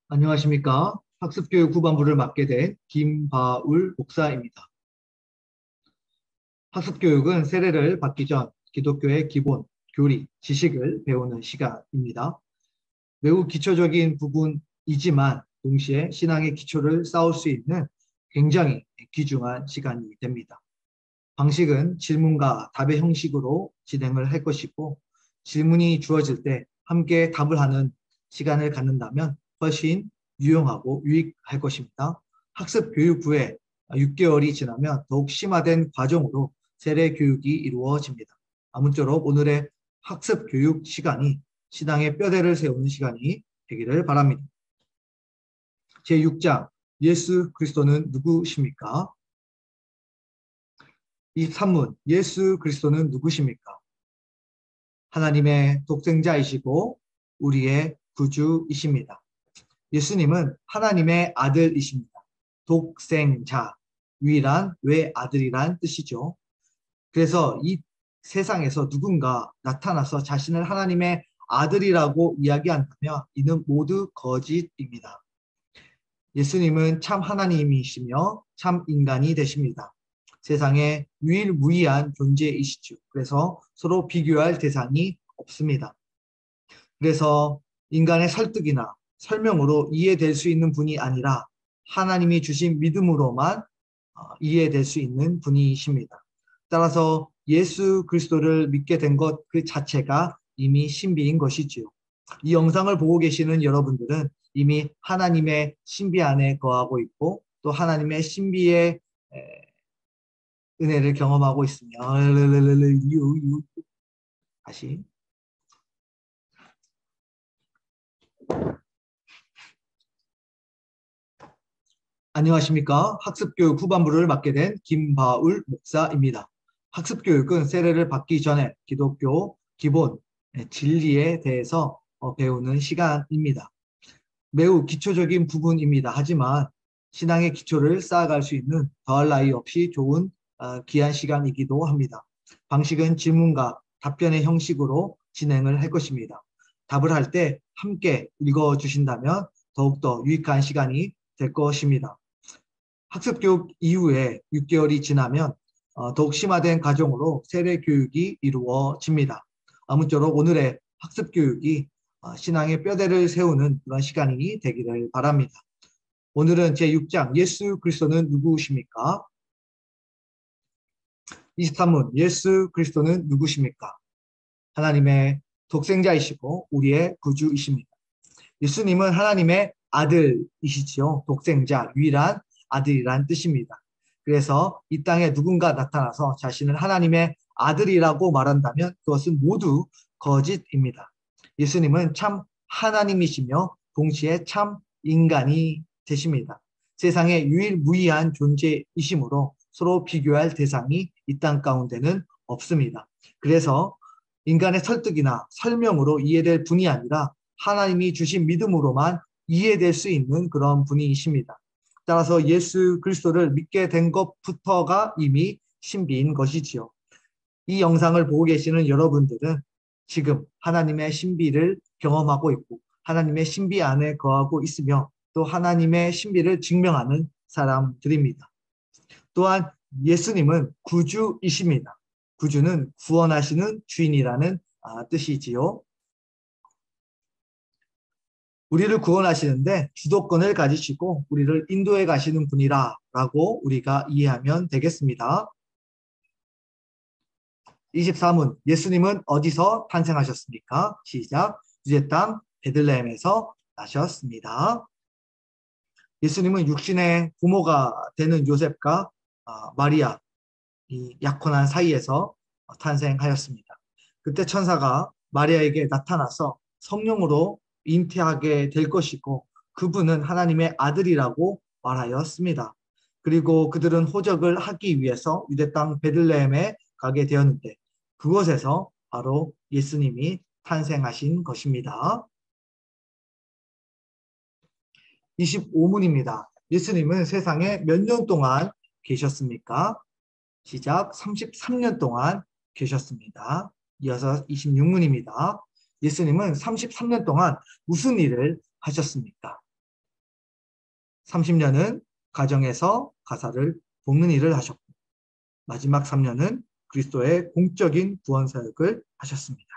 안녕하십니까. 학습교육 후반부를 맡게 된 김바울 목사입니다. 학습교육은 세례를 받기 전 기독교의 기본, 교리, 지식을 배우는 시간입니다. 매우 기초적인 부분이지만 동시에 신앙의 기초를 쌓을 수 있는 굉장히 귀중한 시간이 됩니다. 방식은 질문과 답의 형식으로 진행을 할 것이고, 질문이 주어질 때 함께 답을 하는 시간을 갖는다면 훨씬 유용하고 유익할 것입니다. 학습 교육 후에 6개월이 지나면 더욱 심화된 과정으로 세례 교육이 이루어집니다. 아무쪼록 오늘의 학습 교육 시간이 신앙의 뼈대를 세우는 시간이 되기를 바랍니다. 제6장, 예수 그리스도는 누구십니까? 23문, 예수 그리스도는 누구십니까? 하나님의 독생자이시고 우리의 구주이십니다. 예수님은 하나님의 아들이십니다. 독생자, 유일한 외아들이란 뜻이죠. 그래서 이 세상에서 누군가 나타나서 자신을 하나님의 아들이라고 이야기한다면 이는 모두 거짓입니다. 예수님은 참 하나님이시며 참 인간이 되십니다. 세상에 유일무이한 존재이시죠. 그래서 서로 비교할 대상이 없습니다. 그래서 인간의 설득이나 설명으로 이해될 수 있는 분이 아니라 하나님이 주신 믿음으로만 이해될 수 있는 분이십니다. 따라서 예수 그리스도를 믿게 된 것 그 자체가 이미 신비인 것이지요. 이 영상을 보고 계시는 여러분들은 이미 하나님의 신비 안에 거하고 있고 또 하나님의 신비의 은혜를 경험하고 있으며 다시 안녕하십니까. 학습교육 후반부를 맡게 된 김바울 목사입니다. 학습교육은 세례를 받기 전에 기독교 기본 진리에 대해서 배우는 시간입니다. 매우 기초적인 부분입니다. 하지만 신앙의 기초를 쌓아갈 수 있는 더할 나위 없이 좋은 귀한 시간이기도 합니다. 방식은 질문과 답변의 형식으로 진행을 할 것입니다. 답을 할 때 함께 읽어주신다면 더욱더 유익한 시간이 될 것입니다. 학습교육 이후에 6개월이 지나면 더욱 심화된 과정으로 세례교육이 이루어집니다. 아무쪼록 오늘의 학습교육이 신앙의 뼈대를 세우는 그런 시간이 되기를 바랍니다. 오늘은 제6장 예수 그리스도는 누구십니까? 23문 예수 그리스도는 누구십니까? 하나님의 독생자이시고 우리의 구주이십니다. 예수님은 하나님의 아들이시지요. 독생자, 유일한 아들이란 뜻입니다. 그래서 이 땅에 누군가 나타나서 자신을 하나님의 아들이라고 말한다면 그것은 모두 거짓입니다. 예수님은 참 하나님이시며 동시에 참 인간이 되십니다. 세상에 유일무이한 존재이시므로 서로 비교할 대상이 이 땅 가운데는 없습니다. 그래서 인간의 설득이나 설명으로 이해될 분이 아니라 하나님이 주신 믿음으로만 이해될 수 있는 그런 분이십니다. 따라서 예수 그리스도를 믿게 된 것부터가 이미 신비인 것이지요. 이 영상을 보고 계시는 여러분들은 지금 하나님의 신비를 경험하고 있고 하나님의 신비 안에 거하고 있으며 또 하나님의 신비를 증명하는 사람들입니다. 또한 예수님은 구주이십니다. 구주는 구원하시는 주인이라는 뜻이지요. 우리를 구원하시는데 주도권을 가지시고 우리를 인도해 가시는 분이라고 우리가 이해하면 되겠습니다. 24문 예수님은 어디서 탄생하셨습니까? 시작. 유대 땅 베들레헴에서 나셨습니다. 예수님은 육신의 부모가 되는 요셉과 마리아 이 약혼한 사이에서 탄생하였습니다. 그때 천사가 마리아에게 나타나서 성령으로 잉태하게 될 것이고 그분은 하나님의 아들이라고 말하였습니다. 그리고 그들은 호적을 하기 위해서 유대 땅 베들레헴에 가게 되었는데 그곳에서 바로 예수님이 탄생하신 것입니다. 25문입니다. 예수님은 세상에 몇 년 동안 계셨습니까? 시작. 33년 동안 계셨습니다. 이어서 26문입니다. 예수님은 33년 동안 무슨 일을 하셨습니까? 30년은 가정에서 가사를 돕는 일을 하셨고 마지막 3년은 그리스도의 공적인 구원 사역을 하셨습니다.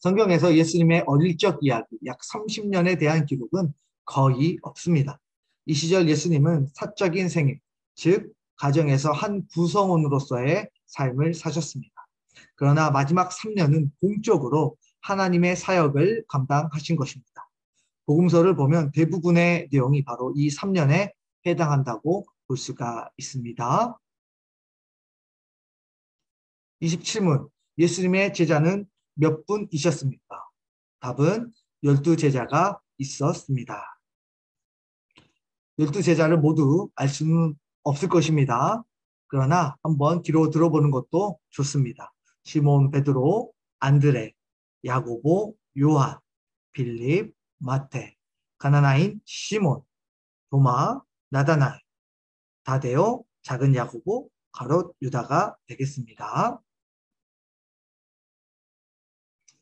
성경에서 예수님의 어릴 적 이야기 약 30년에 대한 기록은 거의 없습니다. 이 시절 예수님은 사적인 생애, 즉 가정에서 한 구성원으로서의 삶을 사셨습니다. 그러나 마지막 3년은 공적으로 하나님의 사역을 감당하신 것입니다. 복음서를 보면 대부분의 내용이 바로 이 3년에 해당한다고 볼 수가 있습니다. 27문, 예수님의 제자는 몇 분이셨습니까? 답은 12제자가 있었습니다. 12제자를 모두 알 수는 없을 것입니다. 그러나 한번 기록 들어보는 것도 좋습니다. 시몬 베드로, 안드레, 야고보, 요한, 빌립, 마테, 가나나인 시몬, 도마, 나다나엘, 다데오, 작은 야고보, 가롯 유다가 되겠습니다.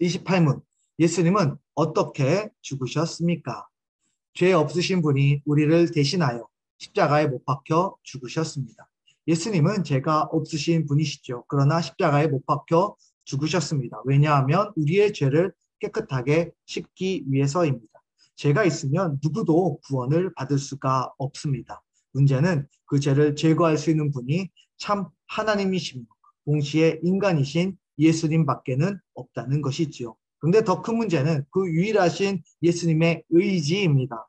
28문, 예수님은 어떻게 죽으셨습니까? 죄 없으신 분이 우리를 대신하여 십자가에 못 박혀 죽으셨습니다. 예수님은 죄가 없으신 분이시죠. 그러나 십자가에 못 박혀 죽으셨습니다. 왜냐하면 우리의 죄를 깨끗하게 씻기 위해서입니다. 죄가 있으면 누구도 구원을 받을 수가 없습니다. 문제는 그 죄를 제거할 수 있는 분이 참 하나님이시며 동시에 인간이신 예수님밖에는 없다는 것이지요. 그런데 더 큰 문제는 그 유일하신 예수님의 의지입니다.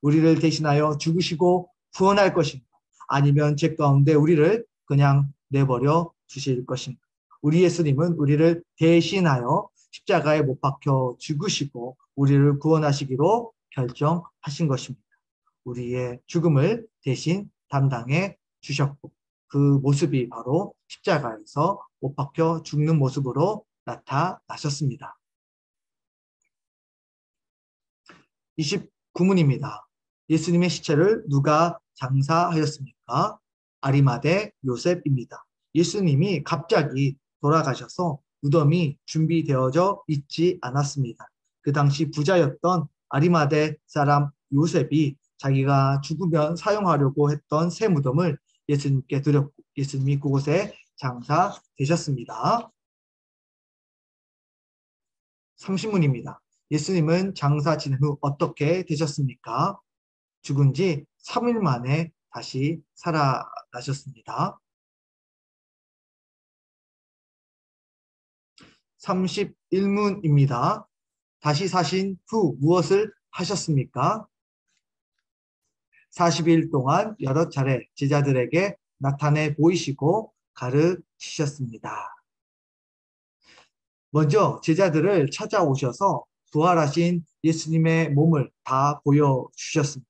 우리를 대신하여 죽으시고 구원할 것인가? 아니면 죄 가운데 우리를 그냥 내버려 주실 것인가? 우리 예수님은 우리를 대신하여 십자가에 못 박혀 죽으시고 우리를 구원하시기로 결정하신 것입니다. 우리의 죽음을 대신 담당해 주셨고 그 모습이 바로 십자가에서 못 박혀 죽는 모습으로 나타나셨습니다. 29문입니다. 예수님의 시체를 누가 장사하였습니까? 아리마대 요셉입니다. 예수님이 갑자기 돌아가셔서 무덤이 준비되어져 있지 않았습니다. 그 당시 부자였던 아리마대 사람 요셉이 자기가 죽으면 사용하려고 했던 새 무덤을 예수님께 드렸고 예수님이 그곳에 장사되셨습니다. 30문입니다. 예수님은 장사 지낸 후 어떻게 되셨습니까? 죽은 지 3일 만에 다시 살아나셨습니다. 31문입니다. 다시 사신 후 무엇을 하셨습니까? 40일 동안 여러 차례 제자들에게 나타내 보이시고 가르치셨습니다. 먼저 제자들을 찾아오셔서 부활하신 예수님의 몸을 다 보여주셨습니다.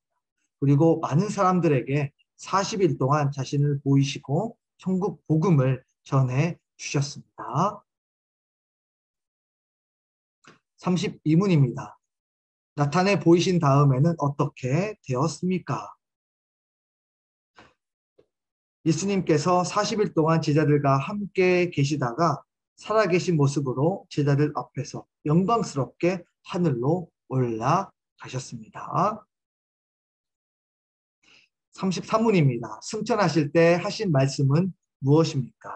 그리고 많은 사람들에게 40일 동안 자신을 보이시고 천국 복음을 전해 주셨습니다. 32문입니다. 나타내 보이신 다음에는 어떻게 되었습니까? 예수님께서 40일 동안 제자들과 함께 계시다가 살아계신 모습으로 제자들 앞에서 영광스럽게 하늘로 올라가셨습니다. 33문입니다. 승천하실 때 하신 말씀은 무엇입니까?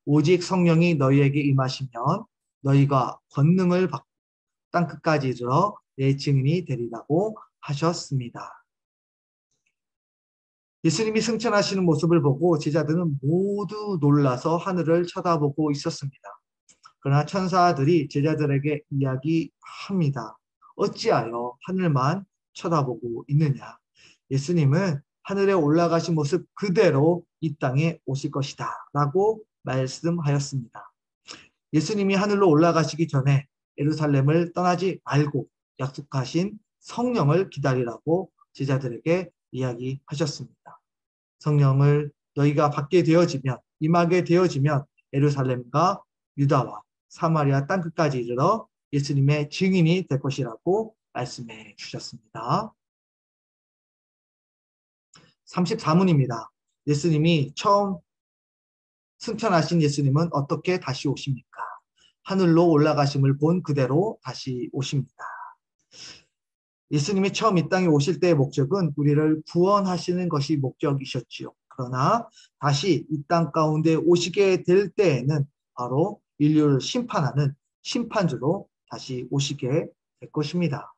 오직 성령이 너희에게 임하시면 너희가 권능을 받고 땅끝까지 이르러 내 증인이 되리라고 하셨습니다. 예수님이 승천하시는 모습을 보고 제자들은 모두 놀라서 하늘을 쳐다보고 있었습니다. 그러나 천사들이 제자들에게 이야기합니다. 어찌하여 하늘만 쳐다보고 있느냐? 예수님은 하늘에 올라가신 모습 그대로 이 땅에 오실 것이다 라고 말씀하였습니다. 예수님이 하늘로 올라가시기 전에 예루살렘을 떠나지 말고 약속하신 성령을 기다리라고 제자들에게 이야기하셨습니다. 성령을 너희가 받게 되어지면 임하게 되어지면 예루살렘과 유다와 사마리아 땅끝까지 이르러 예수님의 증인이 될 것이라고 말씀해 주셨습니다. 34문입니다. 예수님이 처음 승천하신 예수님은 어떻게 다시 오십니까? 하늘로 올라가심을 본 그대로 다시 오십니다. 예수님이 처음 이 땅에 오실 때의 목적은 우리를 구원하시는 것이 목적이셨지요. 그러나 다시 이 땅 가운데 오시게 될 때에는 바로 인류를 심판하는 심판주로 다시 오시게 될 것입니다.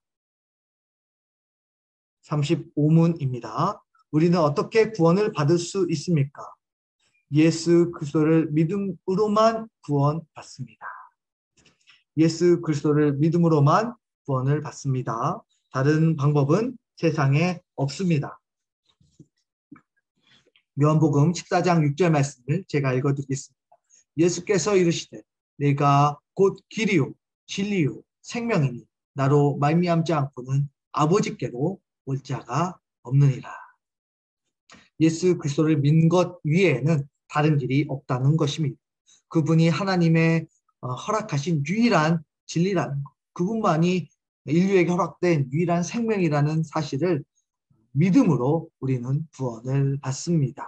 35문입니다. 우리는 어떻게 구원을 받을 수 있습니까? 예수 그리스도를 믿음으로만 구원받습니다. 예수 그리스도를 믿음으로만 구원을 받습니다. 다른 방법은 세상에 없습니다. 요한복음 14장 6절 말씀을 제가 읽어드리겠습니다. 예수께서 이르시되 내가 곧 길이요 진리요 생명이니 나로 말미암지 않고는 아버지께로 올 자가 없느니라. 예수 그리스도를 믿는 것 위에는 다른 길이 없다는 것입니다. 그분이 하나님의 허락하신 유일한 진리라는 것, 그분만이 인류에게 허락된 유일한 생명이라는 사실을 믿음으로 우리는 구원을 받습니다.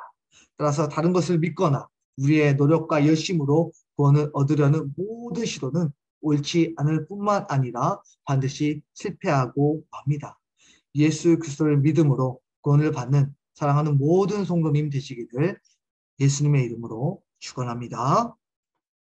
따라서 다른 것을 믿거나 우리의 노력과 열심으로 구원을 얻으려는 모든 시도는 옳지 않을 뿐만 아니라 반드시 실패하고 맙니다. 예수 그리스도를 믿음으로 구원을 받는 사랑하는 모든 성도님 되시기를 예수님의 이름으로 축원합니다.